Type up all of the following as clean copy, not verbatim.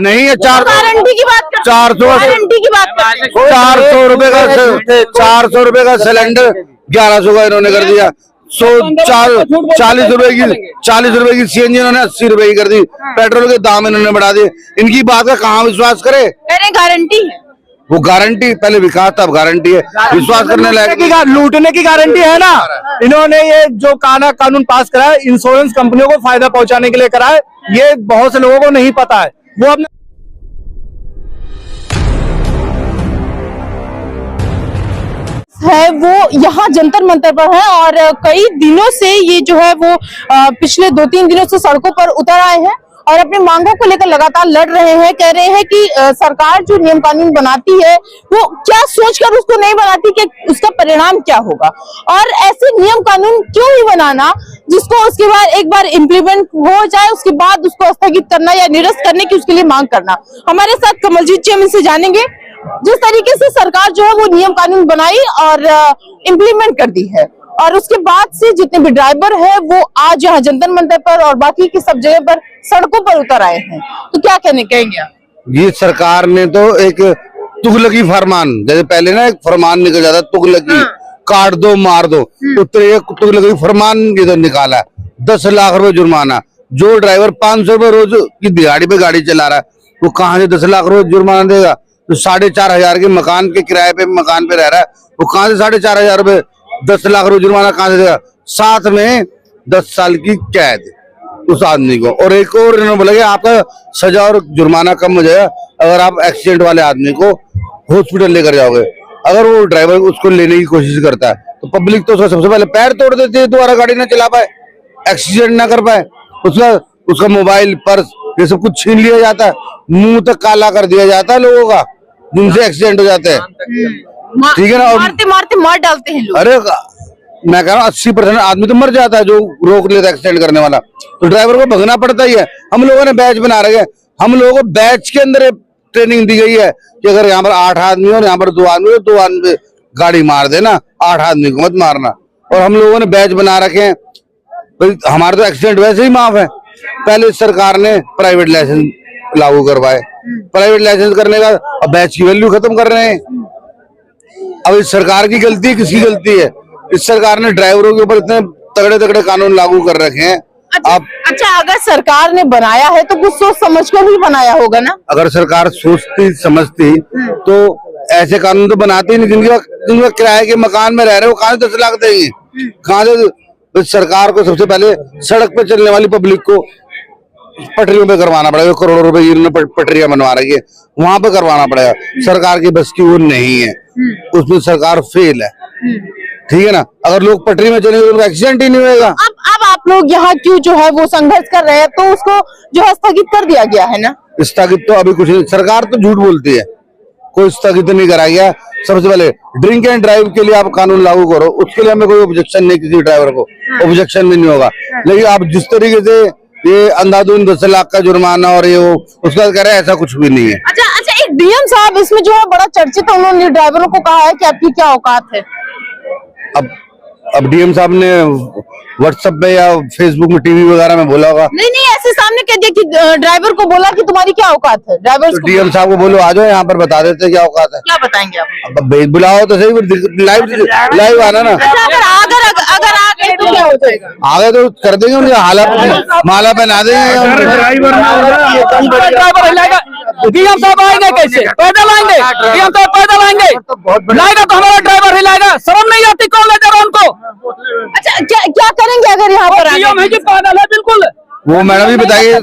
नहीं है। गारंटी की बात कर, 400 रुपए का 400 रुपए का सिलेंडर 1100 का इन्होंने कर दिया। 40 रुपए की सीएनजी इन्होंने 80 रुपए की कर दी। पेट्रोल के दाम इन्होंने बढ़ा दिए। इनकी बात का कहाँ विश्वास करे? अरे गारंटी है, वो गारंटी पहले विकास तब गारंटी है, विश्वास करने लायक। लूटने की गारंटी है ना। इन्होंने ये जो कानून पास करा है इंश्योरेंस कंपनियों को फायदा पहुंचाने के लिए करा है, ये बहुत से लोगों को नहीं पता है। वो अपने है वो यहाँ जंतर मंतर पर है और कई दिनों से ये जो है वो पिछले 2-3 दिनों से सड़कों पर उतर आए हैं और अपनी मांगों को लेकर लगातार लड़ रहे हैं। कह रहे हैं कि सरकार जो नियम कानून बनाती है वो क्या सोचकर उसको नहीं बनाती कि उसका परिणाम क्या होगा, और ऐसे नियम कानून क्यों ही बनाना जिसको उसके बाद एक बार इम्प्लीमेंट हो जाए उसके बाद उसको स्थगित करना या निरस्त करने की उसके लिए मांग करना। हमारे साथ कमलजीत जी हम इनसे जानेंगे जिस तरीके से सरकार जो है वो नियम कानून बनाई और इम्प्लीमेंट कर दी है और उसके बाद से जितने भी ड्राइवर हैं वो आज यहाँ जंतर मंतर पर और बाकी की सब जगह पर सड़कों पर उतर आए हैं, तो क्या कहेंगे आप? ये सरकार ने तो एक तुगलकी फरमान, जैसे पहले ना एक फरमान निकल जाता तुगलकी, काट दो मार दो, उतरे तुगलकी फरमान ये तो निकाला। 10 लाख रुपए जुर्माना। जो ड्राइवर 500 रुपए रोज की दिहाड़ी पे गाड़ी चला रहा है वो कहाँ से 10 लाख रुपए जुर्माना देगा? तो 4,500 के मकान के किराए पे मकान पे रह रहा है वो कहाँ से 4,500 रुपए 10 लाख रुपए जुर्माना कहाँ से देगा? साथ में 10 साल की कैद उस आदमी को। और एक और इन्होंने बोला कि आपका सजा और जुर्माना कम हो जाएगा अगर आप एक्सीडेंट वाले आदमी को हॉस्पिटल लेकर जाओगे। अगर वो ड्राइवर उसको लेने की कोशिश करता है तो पब्लिक तो उसका सबसे पहले पैर तोड़ देती है, दोबारा गाड़ी ना चला पाए, एक्सीडेंट ना कर पाए। उसका मोबाइल, पर्स ये सब कुछ छीन लिया जाता है, मुंह तक काला कर दिया जाता है लोगों का, जिनसे एक्सीडेंट हो जाते हैं। ठीक है ना। और मारते मारते मार डालते हैं लोग। अरे मैं कह रहा हूँ 80% आदमी तो मर जाता है जो रोक लेता है एक्सीडेंट करने वाला, तो ड्राइवर को भगना पड़ता ही है। हम लोगों ने बैच बना रखे हैं, हम लोगों को बैच के अंदर ट्रेनिंग दी गई है कि अगर यहाँ पर 8 आदमी और यहाँ पर 2 आदमी, 2 आदमी गाड़ी मार देना, 8 आदमी को मत मारना। और हम लोगों ने बैच बना रखे हैं, हमारे तो एक्सीडेंट वैसे ही माफ है। पहले सरकार ने प्राइवेट लाइसेंस लागू करवाए, प्राइवेट लाइसेंस करने का अब बैच की वैल्यू खत्म कर रहे हैं। अब इस सरकार की गलती है, किसकी गलती है? इस सरकार ने ड्राइवरों के ऊपर इतने तगड़े तगड़े कानून लागू कर रखे हैं। अच्छा, अगर सरकार ने बनाया है तो कुछ सोच समझकर ही बनाया होगा ना। अगर सरकार सोचती समझती तो ऐसे कानून तो बनाती नहीं। जिनका किराए के मकान में रह रहे हैं वो कहाँ से 10 लाख देंगे? कहाँ से? तो सरकार को सबसे पहले सड़क पे चलने वाली पब्लिक को पटरियों पे करवाना पड़ेगा। करोड़ों रुपए की पटरियां बनवा रही है, वहां पे करवाना पड़ेगा। सरकार की बस की वो नहीं है, उसमें सरकार फेल है। ठीक है ना। अगर लोग पटरी में चलेंगे तो एक्सीडेंट ही नहीं होगा। अब आप लोग यहाँ क्यों जो है वो संघर्ष कर रहे हैं, तो उसको जो है स्थगित कर दिया गया है ना। स्थगित तो अभी कुछ नहीं, सरकार तो झूठ बोलती है, कोई स्थगित नहीं कराया गया। सबसे पहले ड्रिंक एंड ड्राइव के लिए आप कानून लागू करो, उसके लिए हमें कोई ऑब्जेक्शन नहीं, किसी ड्राइवर को ऑब्जेक्शन भी नहीं होगा। लेकिन आप जिस तरीके से ये अंधाधुंध 10 लाख का जुर्माना और ये वो उसका कह रहे हैं, ऐसा कुछ भी नहीं है। अच्छा, एक डीएम साहब इसमें जो है बड़ा चर्चित है, उन्होंने ड्राइवरों को कहा है कि आपकी क्या औकात है। अब डीएम साहब ने व्हाट्सएप पे या फेसबुक में, टीवी वगैरह में बोला होगा। नहीं, ऐसे सामने कह दिया कि ड्राइवर को बोला कि तुम्हारी क्या औकात है। ड्राइवर तो डीएम साहब को बोलो आ जाओ यहाँ पर बता देते क्या औकात है। क्या बताएंगे आप? अब बुलाओ तो सही, लाइव आना ना। अगर आ गए तो क्या हो जाएगा? आगे तो कर देंगे, उनके माला पहना देंगे। डीएम साहब आएंगे कैसे? पैदल आएंगे? डीएम साहब पैदल आएंगे? लाएगा तो हमारा ड्राइवर ही लाएगा। शर्म नहीं आती? कौन ले जा रहा उनको? अच्छा, क्या करेंगे अगर यहाँ पर डीएम है कि पैदल है? बिल्कुल वो मैडम भी बताइए,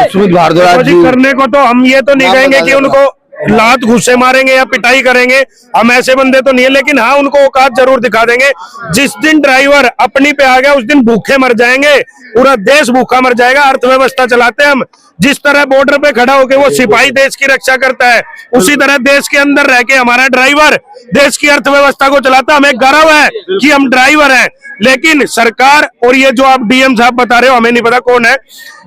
सुमित भारद्वाज जी। करने को तो हम ये तो नहीं कहेंगे कि उनको लात गुस्से मारेंगे या पिटाई करेंगे, हम ऐसे बंदे तो नहीं है। लेकिन हाँ, उनको औकात जरूर दिखा देंगे। जिस दिन ड्राइवर अपनी पे आ गया उस दिन भूखे मर जाएंगे, पूरा देश भूखा मर जाएगा। अर्थव्यवस्था चलाते हैं हम। जिस तरह बॉर्डर पे खड़ा होकर वो सिपाही देश की रक्षा करता है, उसी तरह देश के अंदर रह के हमारा ड्राइवर देश की अर्थव्यवस्था को चलाता है। हमें गर्व है कि हम ड्राइवर हैं। लेकिन सरकार और ये जो आप डीएम साहब बता रहे हो, हमें नहीं पता कौन है,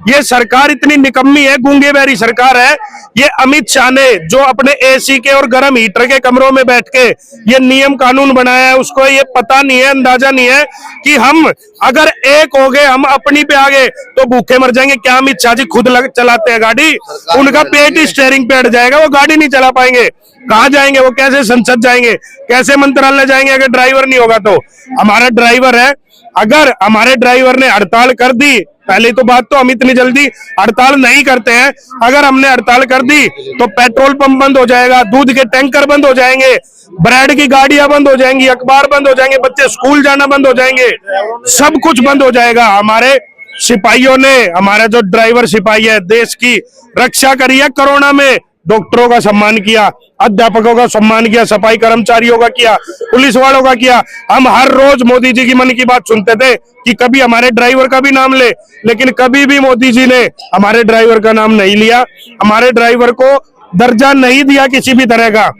ये सरकार इतनी निकम्मी है, गूंगे बैरी सरकार है। ये अमित शाह ने जो अपने एसी के और गर्म हीटर के कमरों में बैठ के ये नियम कानून बनाया है, उसको ये पता नहीं है, अंदाजा नहीं है कि हम अगर एक हो गए, हम अपनी पे आ गए तो भूखे मर जाएंगे। क्या अमित शाह जी खुद चलाते हैं गाड़ी? उनका पेट ही स्टीयरिंग पे अड़ जाएगा, वो गाड़ी नहीं चला पाएंगे। कहाँ जाएंगे वो? कैसे संसद जाएंगे? कैसे मंत्रालय जाएंगे अगर ड्राइवर नहीं होगा? तो हमारा ड्राइवर है, अगर हमारे ड्राइवर ने हड़ताल कर दी, पहली तो बात तो हम इतनी जल्दी हड़ताल नहीं करते हैं, अगर हमने हड़ताल कर दी तो पेट्रोल पंप बंद हो जाएगा, दूध के टैंकर बंद हो जाएंगे, ब्रेड की गाड़ियां बंद हो जाएंगी, अखबार बंद हो जाएंगे, बच्चे स्कूल जाना बंद हो जाएंगे, सब कुछ बंद हो जाएगा। हमारे सिपाहियों ने, हमारा जो ड्राइवर सिपाही है, देश की रक्षा करी है। कोरोना में डॉक्टरों का सम्मान किया, अध्यापकों का सम्मान किया, सफाई कर्मचारियों का किया, पुलिस वालों का किया। हम हर रोज मोदी जी की मन की बात सुनते थे कि कभी हमारे ड्राइवर का भी नाम ले, लेकिन कभी भी मोदी जी ने हमारे ड्राइवर का नाम नहीं लिया, हमारे ड्राइवर को दर्जा नहीं दिया किसी भी तरह का।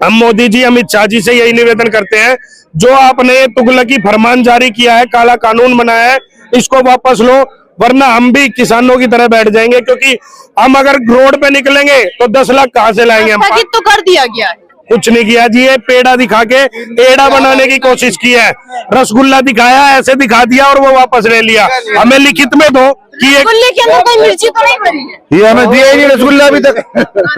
हम मोदी जी, अमित शाह जी से यही निवेदन करते हैं, जो आपने तुगलकी फरमान जारी किया है, काला कानून बनाया है, इसको वापस लो, वरना हम भी किसानों की तरह बैठ जाएंगे। क्योंकि हम अगर रोड पे निकलेंगे तो 10 लाख कहाँ से लाएंगे हम? तो कर दिया गया है, कुछ नहीं किया जी। ये पेड़ा दिखा के एड़ा बनाने की कोशिश की है, रसगुल्ला दिखाया, ऐसे दिखा दिया और वो वापस ले लिया। हमें लिखित में दो कि रसगुल्ले के अंदर कोई मिर्ची तो नहीं भरी है? ये हमें दिया ही नहीं रसगुल्ला अभी तक।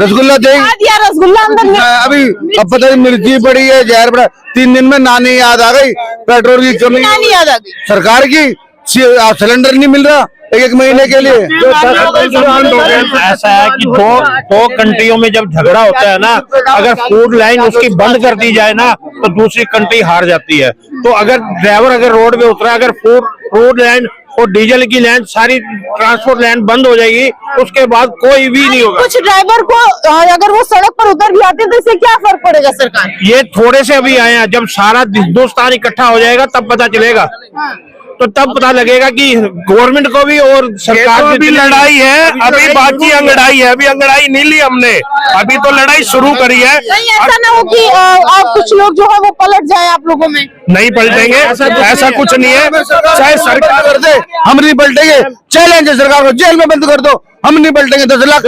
रसगुल्ला दिया, रसगुल्ला अंदर अभी अब पता नहीं मिर्ची पड़ी है, जहर पड़ा। 3 दिन में नानी याद आ गई, पेट्रोल की कमी नानी याद आ गई, सरकार की, सिलेंडर नहीं मिल रहा 1 महीने के लिए। ऐसा है कि दो कंट्रियों में जब झगड़ा होता है ना, अगर फूड लाइन उसकी बंद कर दी जाए ना तो दूसरी कंट्री हार जाती है। तो अगर ड्राइवर अगर रोड पे उतरा, अगर फूड लाइन और डीजल की लाइन, सारी ट्रांसपोर्ट लाइन बंद हो जाएगी, उसके बाद कोई भी नहीं होगा। कुछ ड्राइवर को अगर वो सड़क पर उतर भी आते तो इससे क्या फर्क पड़ेगा सरकार? ये थोड़े से अभी आए हैं, जब सारा हिंदुस्तान इकट्ठा हो जाएगा तब पता चलेगा। तो तब पता लगेगा कि गवर्नमेंट को भी और सरकार तो अभी लड़ाई है, अभी बाकी अंगड़ाई है, अभी अंगड़ाई नहीं ली हमने, अभी तो लड़ाई शुरू करी है। नहीं ऐसा ना हो कि आप कुछ लोग जो है वो पलट जाए आप लोगों में। नहीं पलटेंगे, ऐसा कुछ नहीं है। चाहे सरकार कर दे, हम नहीं पलटेंगे। चैलेंज है सरकार को, जेल में बंद कर दो, हम नहीं पलटेंगे। 10 लाख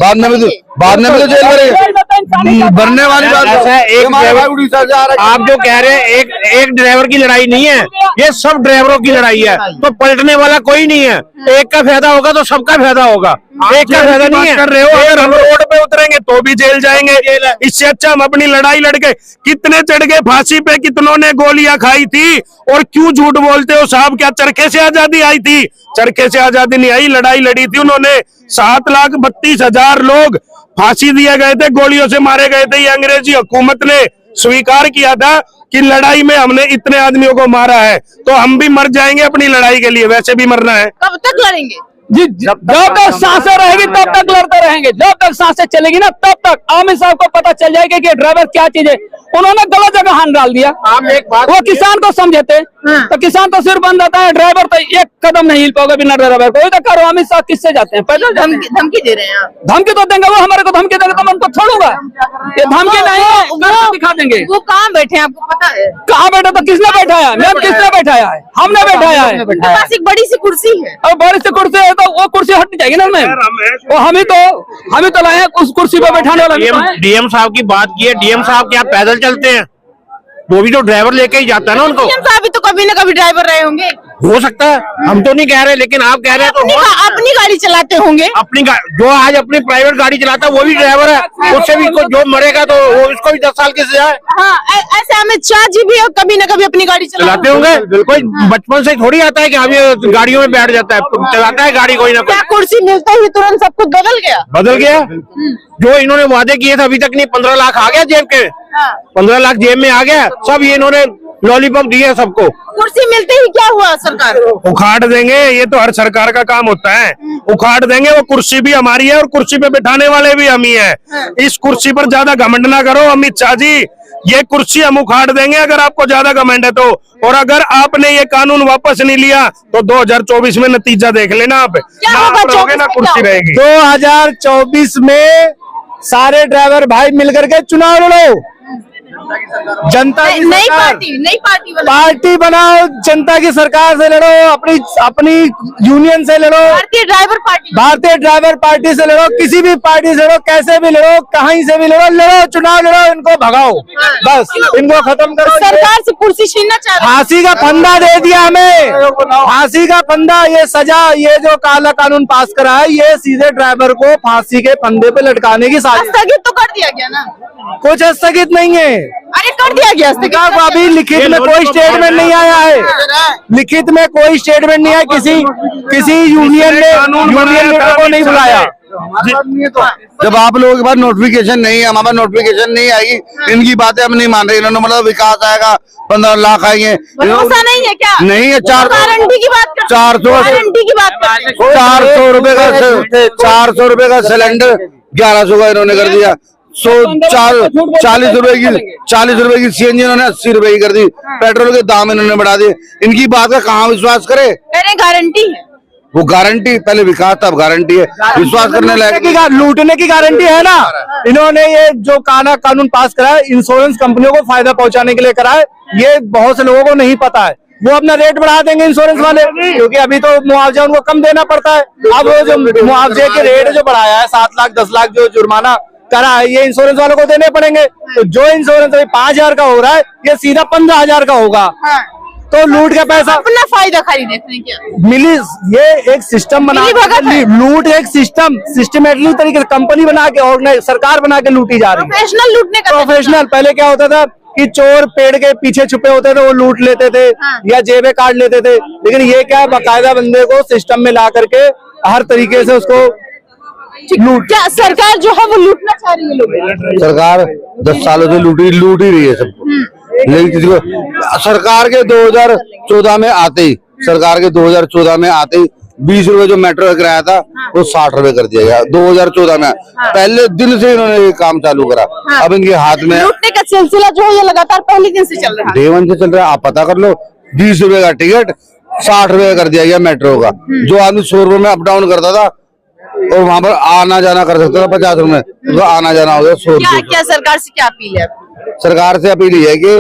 बाद में भी तो जेल भरेंगे, भरने वाली बात ऐसा है। एक ड्राइवर, आप जो कह रहे हैं एक ड्राइवर की लड़ाई नहीं है, ये सब ड्राइवरों की लड़ाई है। तो पलटने वाला कोई नहीं है, एक का फायदा होगा तो सबका फायदा होगा, एक का फायदा नहीं है। कर रहे हो, अगर हम रोड पे उतरेंगे तो भी जेल जाएंगे। इससे अच्छा हम अपनी लड़ाई लड़के, कितने चढ़ गए फांसी पे, कितनों ने गोलियां खाई थी, और क्यों झूठ बोलते हो साहब? क्या चरखे से आजादी आई थी? चरखे से आजादी नहीं आई, लड़ाई लड़ी थी उन्होंने। 7,32,000 लोग फांसी दिए गए थे, गोलियों से मारे गए थे। ये अंग्रेजी हुकूमत ने स्वीकार किया था कि लड़ाई में हमने इतने आदमियों को मारा है, तो हम भी मर जाएंगे अपनी लड़ाई के लिए, वैसे भी मरना है। कब तक लड़ेंगे जी? जब तक सांसें रहेगी तब तक लड़ते रहेंगे, जब तक सांसें चलेगी ना तब तक। आमिर साहब को पता चल जाएगा कि ड्राइवर क्या चीज है। उन्होंने गलत जगह हाथ डाल दिया। आप एक बात, वो किसान को समझते तो किसान तो सिर बंद रहता है, ड्राइवर तो एक कदम नहीं हिल पाओगे बिना ड्राइवर को। तो करो, अमित शाह किससे जाते हैं? पैदल धमकी दे रहे हैं? धमकी तो देंगे, वो हमारे को धमकी देंगे तो मैं उनको छोड़ूंगा? ये धमकी नहीं है, वो दिखा देंगे। वो कहाँ बैठे हैं आपको पता है? कहाँ बैठा? तो किसने बैठाया है? मैम किसने बैठाया है? हमने बैठाया है। उनके पास एक बड़ी सी कुर्सी है, और बड़ी सी कुर्सी है तो वो कुर्सी हट जाएगी ना मैम। वो हम ही तो लाए हैं उस कुर्सी पर बैठाने वाला। डीएम साहब की बात की है, डीएम साहब क्या पैदल चलते हैं? वो भी तो ड्राइवर लेके ही जाता है ना उनको। अभी तो कभी न कभी ड्राइवर रहे होंगे, हो सकता है, हम तो नहीं कह रहे, लेकिन आप कह रहे हैं तो अपनी गाड़ी चलाते होंगे। अपनी जो आज अपनी प्राइवेट गाड़ी चलाता है वो भी ड्राइवर है, उससे भी जो मरेगा तो वो उसको भी 10 साल की सजा है। हाँ, ऐसे अमित शाह जी भी कभी न कभी अपनी गाड़ी चलाते होंगे। कोई बचपन से थोड़ी आता है कि हम ये गाड़ियों में बैठ जाता है, चलाता है गाड़ी कोई ना कोई। कुर्सी मिलते ही तुरंत सब कुछ बदल गया। जो इन्होंने वादे किए थे अभी तक नहीं, 15 लाख आ गया जेब के, 15 लाख जेब में आ गया, सब ये इन्होंने लॉलीपॉप दिए सबको। कुर्सी मिलते ही क्या हुआ? सरकार उखाड़ देंगे, ये तो हर सरकार का काम होता है, उखाड़ देंगे। वो कुर्सी भी हमारी है और कुर्सी पे बिठाने वाले भी हम ही हैं। इस कुर्सी पर ज्यादा घमंड ना करो अमित शाह जी, ये कुर्सी हम उखाड़ देंगे अगर आपको ज्यादा घमंड है तो। और अगर आपने ये कानून वापस नहीं लिया तो 2024 में नतीजा देख लेना आप, ना आप रहोगे ना कुर्सी रहेगी। 2024 में सारे ड्राइवर भाई मिलकर के चुनाव लड़ो, जनता की नई सरकार, पार्टी पार्टी बनाओ, जनता की सरकार से लड़ो, अपनी यूनियन से लड़ो, भारतीय ड्राइवर पार्टी से लड़ो, किसी भी पार्टी से लड़ो, कैसे भी लड़ो, कहीं से भी लड़ो, चुनाव लड़ो, इनको भगाओ, बस इनको खत्म करो। सरकार से कुर्सी छीनना चाह रहे हैं। फांसी का फंदा दे दिया हमें, फांसी का फंदा, ये सजा, ये जो काला कानून पास करा है, ये सीधे ड्राइवर को फांसी के फंदे पे लटकाने की साजिश। स्थगित तो कर दिया गया ना, कुछ स्थगित नहीं है, अरे कर दिया गया स्थगित। अभी लिखित में कोई स्टेटमेंट नहीं आया है, लिखित में कोई स्टेटमेंट नहीं आया, किसी यूनियन ने को नहीं बुलाया। जब आप लोगों के पास नोटिफिकेशन नहीं है, हमारे पास नोटिफिकेशन नहीं आएगी, इनकी बातें हम नहीं मान रहे। इन्होंने मतलब विकास आएगा, 15 लाख आएंगे, भरोसा नहीं है क्या? नहीं है। गारंटी की बात कर, 400 की बात कर, 400 रुपए का 400 रुपए का सिलेंडर 1100 का इन्होंने कर दिया। 40 रुपए की सीएनजी इन्होंने 80 रुपए की कर दी। पेट्रोल के दाम इन्होंने बढ़ा दिए। इनकी बात का कहाँ विश्वास करे? गारंटी है, वो गारंटी पहले विकास था, अब गारंटी है, विश्वास करने लायक। लूटने की गारंटी है ना। इन्होंने ये जो कानून पास करा है, इंश्योरेंस कंपनियों को फायदा पहुंचाने के लिए करा है, ये बहुत से लोगों को नहीं पता है। वो अपना रेट बढ़ा देंगे इंश्योरेंस वाले, क्योंकि अभी तो मुआवजा उनको कम देना पड़ता है। अब वो जो मुआवजे के रेट जो बढ़ाया है, 7 लाख 10 लाख जो जुर्माना करा है, ये इंश्योरेंस वालों को देने पड़ेंगे। तो जो इंश्योरेंस अभी 5000 का हो रहा है, ये सीधा 15000 का होगा। तो लूट का पैसा अपना फायदा खरीदे क्या मिली, ये एक सिस्टम बना, लूट एक सिस्टमेटिक तरीके से कंपनी बना के, ऑर्गेनाइज सरकार बना के लूटी जा रही है। प्रोफेशनल लूटने का प्रोफेशनल। पहले क्या होता था कि चोर पेड़ के पीछे छुपे होते थे, वो लूट लेते थे या जेबें काट लेते थे, लेकिन ये क्या, बाकायदा बंदे को सिस्टम में ला करके हर तरीके से उसको लूट। क्या सरकार जो है वो लूटना चाह रही है लोग? सरकार 10 सालों से लूट ही रही है सबको, लेकिन किसी को सरकार के 2014 में आते ही 20 रुपए जो मेट्रो का किराया था वो 60 रुपए कर दिया गया 2014 में। पहले दिन से इन्होंने ये काम चालू करा। अब इनके हाथ में लूटने का सिलसिला जो है ये लगातार पहले दिन से चल रहा है, डे 1 से चल रहा है। आप पता कर लो, 20 रुपए का टिकट 60 रुपए कर दिया गया मेट्रो का। जो आदमी 100 रुपए में अप डाउन करता था और वहाँ पर आना जाना कर सकता था 50 रुपए में, तो आना जाना हो गया 100 रुपए। क्या सरकार से क्या अपील है? सरकार से अपील ये है कि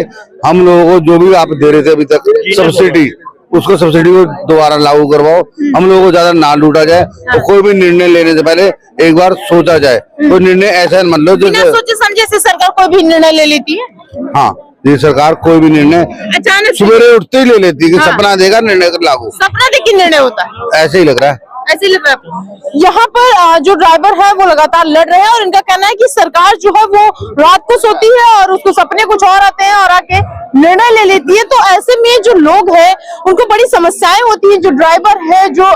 हम लोगों को जो भी आप दे रहे थे अभी तक सब्सिडी, उसको सब्सिडी को दोबारा लागू करवाओ, हम लोगों को ज्यादा ना लूटा जाए। और कोई भी निर्णय लेने से पहले एक बार सोचा जाए। कोई निर्णय ऐसा मत लो बिना सोचे समझे से सरकार कोई भी निर्णय ले लेती है। हाँ, ये सरकार कोई भी निर्णय अचानक सवेरे उठते ही ले लेती है कि सपना देगा निर्णय कर लागू। सपना देख के निर्णय होता है, ऐसे ही लग रहा है। ऐसे लग रहा है। यहाँ पर जो ड्राइवर है वो लगातार लड़ रहे हैं और इनका कहना है कि सरकार जो है वो रात को सोती है और उसको सपने कुछ और आते हैं और आके निर्णय ले लेती है। तो ऐसे में जो लोग हैं उनको बड़ी समस्याएं होती हैं। जो ड्राइवर है जो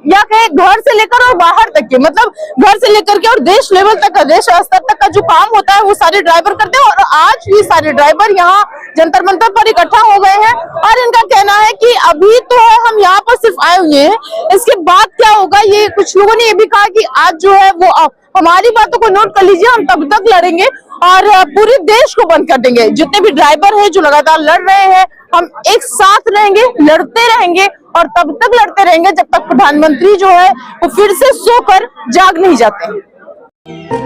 या कहे घर से लेकर और बाहर तक के, मतलब घर से लेकर के और देश लेवल तक का, देश स्तर तक का जो काम होता है वो सारे ड्राइवर करते हैं। और आज भी सारे ड्राइवर यहाँ जंतर मंतर पर इकट्ठा हो गए हैं और इनका कहना है कि अभी तो है हम यहाँ पर सिर्फ आए हुए हैं, इसके बाद क्या होगा। ये कुछ लोगों ने ये भी कहा कि आज जो है वो हमारी बातों को नोट कर लीजिए, हम तब तक लड़ेंगे और पूरे देश को बंद कर देंगे। जितने भी ड्राइवर हैं जो लगातार लड़ रहे हैं, हम एक साथ रहेंगे, लड़ते रहेंगे और तब तक लड़ते रहेंगे जब तक प्रधानमंत्री जो है वो फिर से सोकर जाग नहीं जाते।